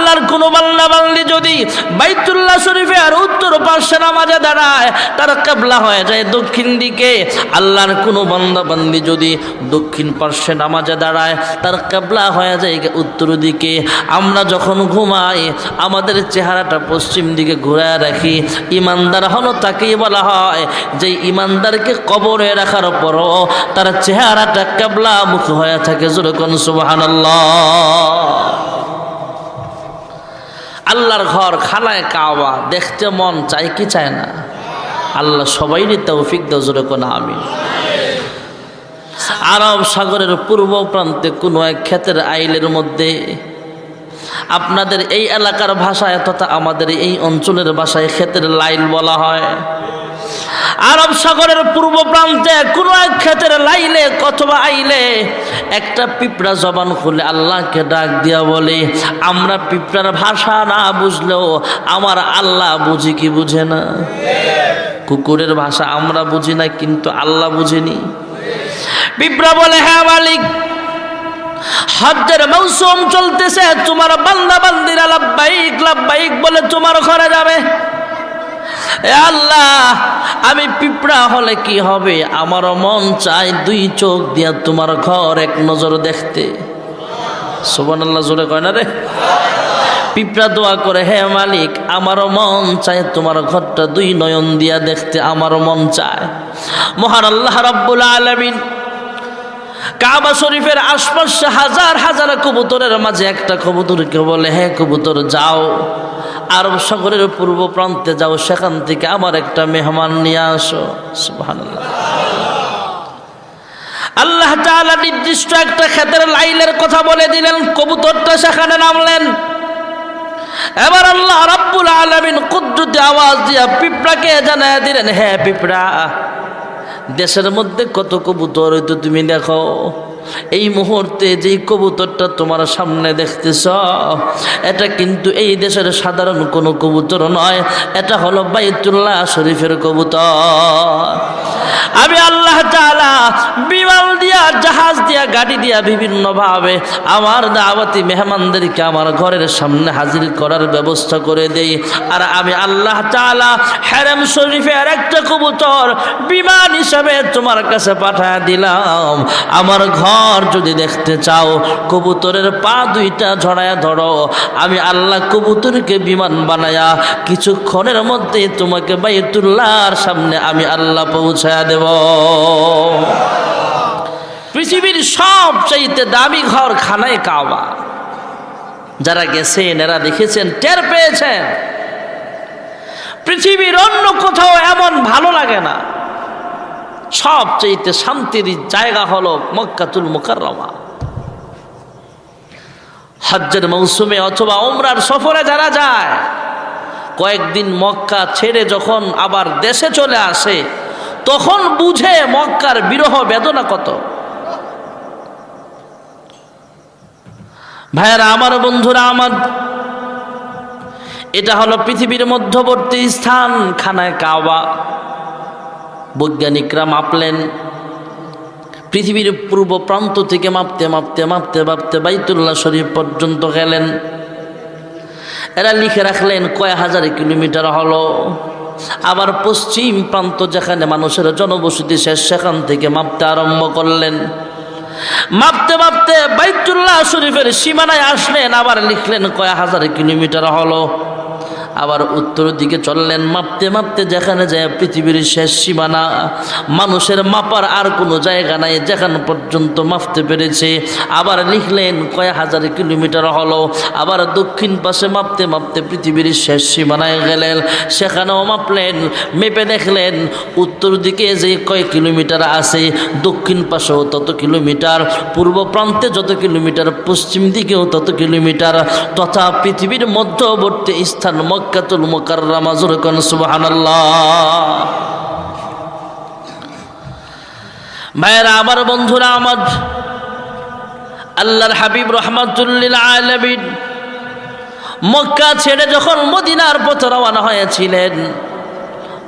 আল্লাহর কোন বান্দা বান্দি যদি বাইতুল্লাহ শরীফের উত্তর পাশে নামাজে দাঁড়ায়, তার কিবলা হয়ে যায় দক্ষিণ দিকে। আল্লাহর কোন বান্দা বান্দি যদি দক্ষিণ পাশে নামাজে দাঁড়ায়, তার কিবলা হয়ে যায় উত্তর দিকে। আমরা যখন ঘুমাই আমাদের চেহারাটা পশ্চিম দিকে ঘুরে রাখি, ইমানদার হলো তাকেই বলা হয় যে ইমানদারকে কবরে রাখার পরও তার চেহারাটা কিবলা মুখ হয়ে থাকে। জোরে কোন সুবহানাল্লাহ। আল্লাহর ঘর খানায় কাবা দেখতে মন চায় কি চায় না? আল্লাহ সবাইরই তৌফিক দাও। জোরে কোন আমিন। আরব সাগরের পূর্ব প্রান্তে কোনো এক ক্ষেতের আইলের মধ্যে, আপনাদের এই এলাকার ভাষায় তথা আমাদের এই অঞ্চলের ভাষায় ক্ষেতের লাইল বলা হয়। আরব সাগরের পূর্ব প্রান্তে কোনো এক ক্ষেতের লাইলে অথবা আইলে একটা পিঁপড়া জবান খুলে আল্লাহকে ডাক দিয়া বলে, আমরা পিঁপড়ার ভাষা না বুঝলেও আমার আল্লাহ বুঝি কি বুঝে না? কুকুরের ভাষা আমরা বুঝি না, কিন্তু আল্লাহ বুঝেনি। পিঁপড়া বলে, হ্যাঁ মালিক, হজ্জের মৌসুম চলতেছে, তোমার বান্দা বান্দিরা লাব্বাইক লাব্বাইক বলে তোমার ঘরে যাবে। এ আল্লাহ, আমি পিঁপড়া হলে কি হবে? আমারও মন চায় দুই চোখ দিয়া তোমার ঘর এক নজর দেখতে। সুবহানাল্লাহ জোরে কয় না রে? পিঁপড়া দোয়া করে, হে মালিক, আমারও মন চায় তোমার ঘরটা দুই নয়ন দিয়া দেখতে, আমারও মন চায়। মহান আল্লাহ রাব্বুল আলামিন কাবা শরীফের আশপাশে হাজার হাজার কবুতরের মাঝে একটা কবুতরকে বলে, হে কবুতর, যাও আরব সাগরের পূর্ব প্রান্তে যাও, সেখান থেকে আমার একটা মেহমান নিয়ে আসো। সুবহানাল্লাহ। আল্লাহ তাআলা নির্দিষ্ট একটা ক্ষেতের লাইলের কথা বলে দিলেন, কবুতরটা সেখানে নামলেন। এবার আল্লাহ রাব্বুল আলামিন কুদরতি আওয়াজ দিয়া পিঁপড়াকে জানায় দিলেন, হে পিঁপড়া, দেশের মধ্যে কত কবুতর হইতো তুমি দেখো। এই মুহূর্তে যেই কবুতরটা তোমার সামনে দেখতেছ, এটা কিন্তু এই দেশের সাধারণ কোনো কবুতর নয়, এটা হলো বাইতুল্লাহ শরীফের কবুতর। আমি আল্লাহ তাআলা বিমান দিয়া, জাহাজ দিয়া, গাড়ি দিয়া বিভিন্নভাবে আমার দাওয়াতি মেহমানদেরকে আমার ঘরের সামনে হাজির করার ব্যবস্থা করে দেই। আর আমি আল্লাহ তাআলা হারাম শরীফের একটা কবুতর বিমান হিসাবে তোমার কাছে পাঠিয়ে দিলাম। আমার ঘর যদি দেখতে চাও, কবুতরের পা দুইটা ঝড়ায়া ধরো, আমি আল্লাহ কবুতরকে বিমান বানায়া কিছুক্ষণের মধ্যে তোমাকে বাইতুল্লাহর সামনে আমি আল্লাহ পৌঁছায়া দেব। পৃথিবীর সবচাইতে দামি ঘর খানায় কাবা। যারা গেছেন এরা দেখেছেন, টের পেয়েছেন, পৃথিবীর অন্য কোথাও এমন ভালো লাগে না। সবচাইতে শান্তির জায়গা হলো মক্কাতুল মুকাররমা। হজ্জের মৌসুমে অথবা উমরার সফরে যারা যায়, কয়েকদিন মক্কা ছেড়ে যখন আবার দেশে চলে আসে, তখন বুঝে মক্কার বিরহ বেদনা কত। ভাইয়েরা আমার, বন্ধুরা আমার, এটা হলো পৃথিবীর মধ্যবর্তী স্থান খানায় কাবা। বৈজ্ঞানিকরা মাপলেন, পৃথিবীর পূর্ব প্রান্ত থেকে মাপতে মাপতে মাপতে মাপতে বাইতুল্লাহ শরীফ পর্যন্ত গেলেন। এরা লিখে রাখলেন কয় হাজার কিলোমিটার হলো। আবার পশ্চিম প্রান্ত যেখানে মানুষের জনবসতি শেষ, সেখান থেকে মাপতে আরম্ভ করলেন। মাপতে মাপতে বাইতুল্লাহ শরীফের সীমানায় আসলেন, আবার লিখলেন কয় হাজার কিলোমিটার হলো। আবার উত্তর দিকে চললেন, মাপতে মাপতে যেখানে যায় পৃথিবীর শেষ সীমানা, মানুষের মাপার আর কোনো জায়গা নাই, যেখান পর্যন্ত মাপতে পেরেছে। আবার লিখলেন কয় হাজার কিলোমিটার হলো। আবার দক্ষিণ পাশে মাপতে মাপতে পৃথিবীর শেষ সীমানায় গেলেন, সেখানেও মাপলেন, মেপে দেখলেন উত্তর দিকে যে কয় কিলোমিটার আছে, দক্ষিণ পাশেও তত কিলোমিটার, পূর্ব প্রান্তে যত কিলোমিটার, পশ্চিম দিকেও তত কিলোমিটার, তথা পৃথিবীর মধ্যবর্তী স্থান মক্কাতুল মুকাররমা। জোরে কোন সুবহানাল্লাহ। ভাইরা আমার, বন্ধুরা আমার, আল্লাহর হাবিব রাহমাতুল লিল আলামিন মক্কা ছেড়ে যখন মদিনার পথে রওনা হয়েছিলেন,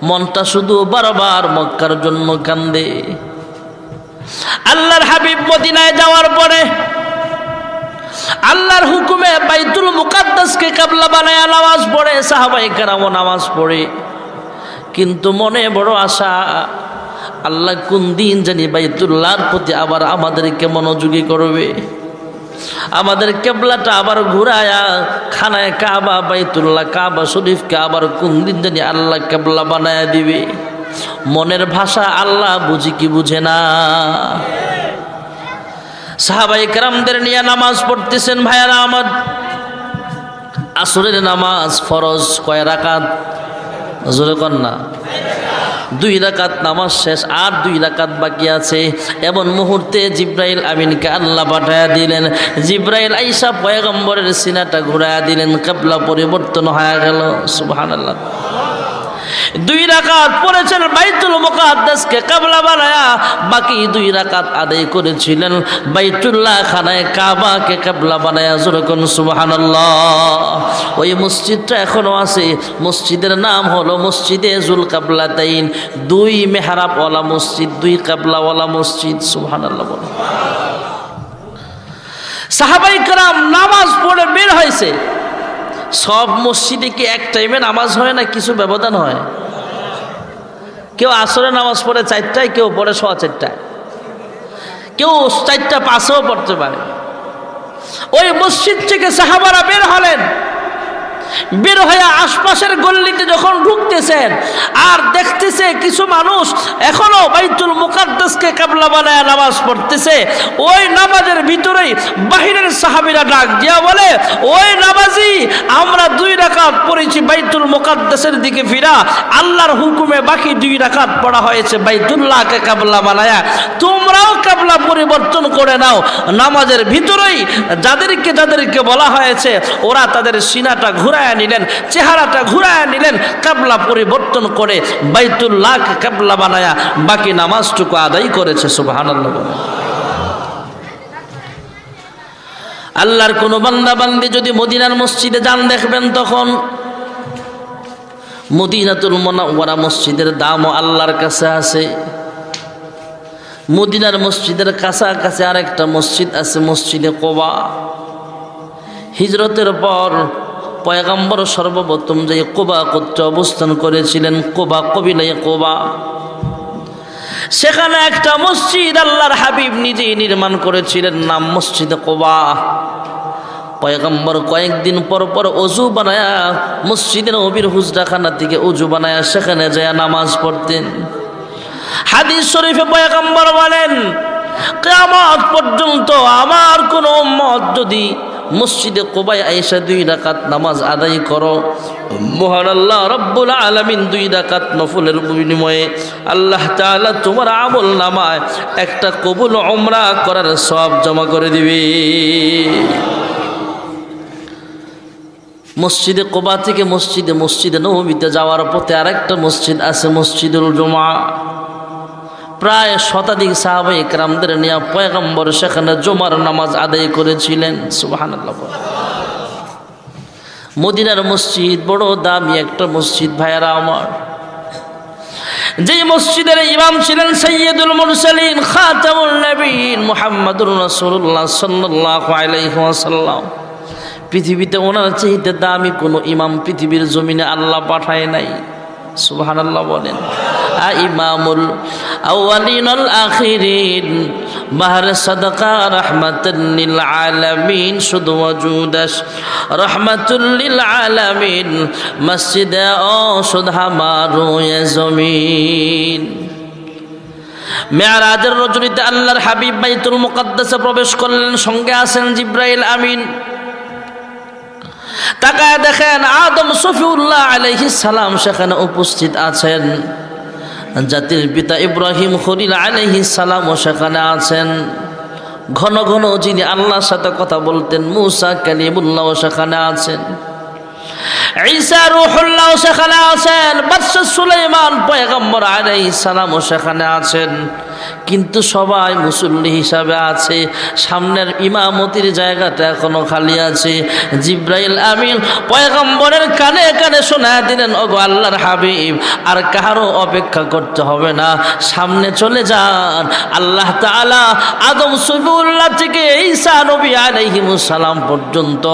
মনটা শুধু বারবার মক্কার জন্য কান্দে। আল্লাহর হাবিব মদিনায় যাওয়ার পরে আল্লাহর হুকুমে বাইতুল মুকাদ্দাসকে কিবলা বানায়া নামাজ পড়ে, সাহাবায়ে কেরামও নামাজ পড়ে। কিন্তু মনে বড় আশা, আল্লাহ কোন দিন জানি বাইতুল্লাহর প্রতি আবার আমাদেরকে মনোযোগী করবে, আমাদের কেবলাটা আবার ঘুরায়া খানায় কাবা বাইতুল্লাহ কাবা শরীফকে আবার কোন দিন জানি আল্লাহ কেবলা বানায়া দিবে। মনের ভাষা আল্লাহ বুঝি কি বুঝে না। সাহাবায়ে কেরামদের নিয়ে নামাজ পড়তেছেন ভাইয়ারা আমার। আসরের নামাজ ফরজ কয় রাকাত? জোরে কর না। 2 রাকাত নামাজ শেষ, আর 2 রাকাত বাকি আছে। এমন মুহূর্তে জিব্রাইল আমিনকে আল্লাহ পাঠায়া দিলেন। জিব্রাইল আইসা পয়গম্বরের সিনাটা ঘুরায়া দিলেন, কিবলা পরিবর্তন হয়ে গেল। সুবহানাল্লাহ। 2 রাকাত পড়েছেন বাইতুল মুকাদ্দাসকে কিবলা বানায়া, বাকি 2 রাকাত আদায় করেছিলেন বাইতুল্লাহ খানায় কাবাকে কিবলা বানায়া। যখন সুবহানাল্লাহ। ওই মসজিদটা এখনো আছে। মসজিদের নাম হলো মসজিদে জুল কিবলাতাইন। 2 মেহরাবওয়ালা মসজিদ, 2 কিবলাওয়ালা মসজিদ। সুবহানাল্লাহ বলে। সাহাবায়ে কেরাম নামাজ পড়ে বের হয়েছে। সব মসজিদে কি এক টাইমে নামাজ হয় না, কিছু ব্যবধান হয়? কেউ আসরে নামাজ পড়ে 4টায়, কেউ পড়ে 4:15টায়, কেউ 4:05-এও পড়তে পারে। ওই মসজিদ থেকে সাহাবারা বের হলেন। বের হয়ে আশপাশের গল্লিতে যখন ঢুকতেছেন, আর দেখতেছে কিছু মানুষ এখনো বাইতুল মুকাদ্দাসকে কিবলা বানায় নামাজ পড়তেছে। ওই নামাজের ভিতরেই বাহিরের সাহাবীরা ডাক দিয়া বলে, ওই নামাজি, আমরা 2 রাকাত পড়েছি বাইতুল মুকাদ্দাসের দিকে ফিরা, আল্লাহর হুকুমে বাকি 2 রাকাত পড়া হয়েছে বাইতুল্লাহকে কিবলা বানায়া, তোমরাও কিবলা পরিবর্তন করে নাও। নামাজের ভিতরেই যাদেরকে বলা হয়েছে, ওরা তাদের সিনাটা ঘুরায় নিলেন, চেহারাটা ঘুরায় নিলেন, কিবলা পরিবর্তন করে বাইতুল্লাহকে কিবলা বানায়া বাকি নামাজটুকু আদায় করেছে। সুবহানাল্লাহ। আল্লাহর কোন বান্দা বান্দি যদি মদিনার মসজিদে যান, দেখবেন তখন মদিনাতুল মুনাওয়ারা মসজিদের দামও আল্লাহর কাছে আছে। মদিনার মসজিদের কাছাকাছি আরেকটা মসজিদ আছে, মসজিদে কুবা। হিজরতের পর পয়গম্বর সর্বপ্রথম যে কুবা গোত্রে অবস্থান করেছিলেন, কুবা কবিলায় কুবা, সেখানে একটা মসজিদ আল্লাহর হাবিব নিজেই নির্মাণ করেছিলেন, নাম মসজিদে কুবা। পয়গম্বর কয়েকদিন পর পর অজু বানায়া মসজিদের নবীর হুজরাখানা থেকে অজু বানায়া সেখানে যায় নামাজ পড়তেন। হাদিস শরীফে পয়গম্বর বলেন, কিয়ামত পর্যন্ত আমার কোন উম্মত যদি মসজিদে কুবায় আয়েশা 2 রাকাত নামাজ আদায় করো, মহান আল্লাহ রব্বুল আলামিন 2 রাকাত নফলের বিনিময়ে আল্লাহ তাআলা তোমার আমল নামায় একটা কবুল উমরা করার সওয়াব জমা করে দিবে। মসজিদে কুবা থেকে মসজিদে নববীতে যাওয়ার পথে আরেকটা মসজিদ আছে, মসজিদুল জুমা। প্রায় শতাধিক সাহাবায়ে কেরামদের নিয়ে পয়গম্বর সেখানে জুমার নামাজ আদায় করেছিলেন। সুবহানাল্লাহ। মদিনার মসজিদ বড় দামি একটা মসজিদ ভাইয়ারা আমার। যেই মসজিদের ইমাম ছিলেন সাইয়্যিদুল মুরসালিন খাতামুন নবীন মুহাম্মদুর রাসূলুল্লাহ সাল্লাল্লাহু আলাইহি ওয়াসাল্লাম। পৃথিবীতে ওনার চাইতে দামি কোনো ইমাম পৃথিবীর জমিনে আল্লাহ পাঠায় নাই। সুবহানাল্লাহ বলেন। ইমামুল আউয়ালিন ওয়াল আখিরিন, বাহর সাদাকা রাহমাতুল লিল আলামিন, শুধু ওয়াজুদাস রাহমাতুল লিল আলামিন, মসজিদে ও শুধু হামারো এ জমিন। মেরাজের রজনীতে আল্লাহর হাবিব বাইতুল মুকাদ্দাসে প্রবেশ করলেন, সঙ্গে আছেন জিব্রাইল আমিন। তাকায় দেখেন আদম সফিউল্লাহ আলাইহিস সালাম সেখানে উপস্থিত আছেন, জাতির পিতা ইব্রাহিম খলিল আলাইহিস সালামও সেখানে আছেন। ঘন ঘন যিনি আল্লাহর সাথে কথা বলতেন মুসা কালিমুল্লাহ সেখানে আছেন, ঈসা রূহুল্লাহ সেখানে আছেন, বাদশা সুলাইমান পয়গম্বর আলাইহিস সালামও সেখানে আছেন। কিন্তু সবাই মুসল্লি হিসাবে আছে, সামনের ইমামতির জায়গাটা এখনো খালি আছে। জিব্রাইল আমিন পয়গম্বরের কানে কানে শোনায় দিলেন, ওগো আল্লাহর হাবিব, আর কারো অপেক্ষা করতে হবে না, সামনে চলে যান। আল্লাহ তাআলা আদম সফিউল্লাহ থেকে ঈসা নবী আলাইহিমুস সালাম পর্যন্ত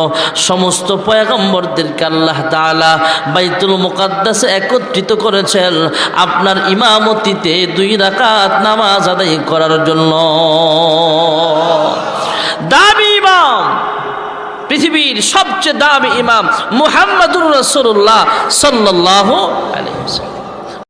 সমস্ত পয়গম্বরদেরকে আল্লাহ তাআলা বাইতুল মুকাদ্দাসে একত্রিত করেছেন আপনার ইমামতিতে 2 রাকাত নামাজ আদায় করার জন্য। দামি ইমাম, পৃথিবীর সবচেয়ে দামি ইমাম মুহাম্মদুর রাসূলুল্লাহ সাল্লাল্লাহু আলাইহি ওয়াসাল্লাম।